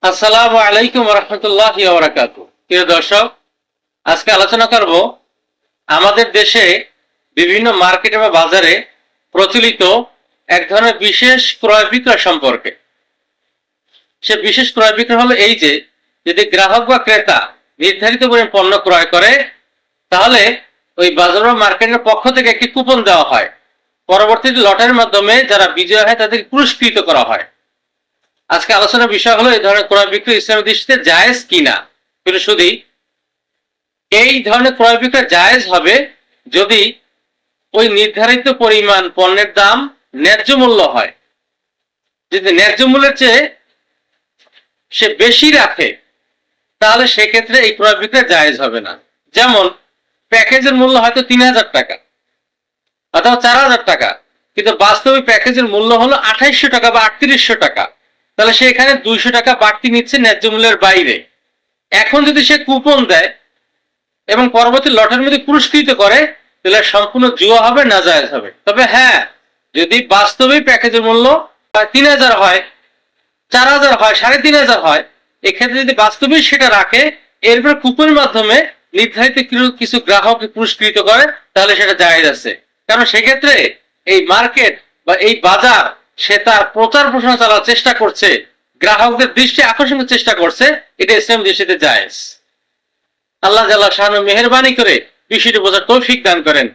আসসালামু আলাইকুম রহমতুল্লাহি ওয়া বারাকাতুহু। প্রিয় দর্শক, আজকে আলোচনা করব আমাদের দেশে বিভিন্ন মার্কেটে বা বাজারে প্রচলিত এক ধরনের বিশেষ ক্রয় বিক্রয় সম্পর্কে। সে বিশেষ ক্রয় বিক্রয় হলো এই যে, যদি গ্রাহক বা ক্রেতা নির্ধারিত পরিমাণ পণ্য ক্রয় করে, তাহলে ওই বাজার বা মার্কেটের পক্ষ থেকে একটি কুপন দেওয়া হয়। পরবর্তীতে লটারির মাধ্যমে যারা বিজয়ী হয় তাদেরকে পুরস্কৃত করা হয়। আজকে আলোচনার বিষয় হলো এই ধরনের ক্রয় বিক্রয় ইসলামের দৃষ্টিতে জায়েজ কিনা। কিন্তু শুধু এই ধরনের ক্রয় বিক্রয় জায়েজ হবে যদি ওই নির্ধারিত পরিমাণ পণ্যের দাম ন্যায্য মূল্য হয়। যদি ন্যায্য মূল্যের চেয়ে সে বেশি রাখে, তাহলে সেক্ষেত্রে এই ক্রয় বিক্রয় জায়েজ হবে না। যেমন প্যাকেজের মূল্য হয়তো ৩,০০০ টাকা অথবা ৪,০০০ টাকা, কিন্তু বাস্তবে প্যাকেজের মূল্য হলো ২৮০০ টাকা বা ৩৮০০ টাকা। তাহলে সে এখানে ২০০ টাকা বাড়তি নিচ্ছে ন্যায্য মূল্যের বাইরে। এখন যদি সে কুপন দেয় এবং পরবর্তী লটের মধ্যে পুরস্কৃত করে, তাহলে সম্পূর্ণ জুয়া হবে, নাজায়েজ হবে। তবে হ্যাঁ, যদি বাস্তবিক প্যাকেজের মূল্য ৩,০০০ হয়, ৪,০০০ হয়, ৩,৫০০ হয়, এক্ষেত্রে যদি বাস্তবিক সেটা রাখে, এরপর কুপনের মাধ্যমে নির্ধারিত কিছু গ্রাহককে পুরস্কৃত করে, তাহলে সেটা জায়েজ আছে। কারণ সেক্ষেত্রে এই মার্কেট বা এই বাজার সে তার প্রচার প্রসারণা চালার চেষ্টা করছে, গ্রাহকদের দৃষ্টি আকর্ষণের চেষ্টা করছে, এটা ইসলাম দৃষ্টিতে জায়েজ। আল্লাহ জাল্লাহ শাহ মেহেরবানি করে বিষয়টি বোঝার তৌফিক দান করেন।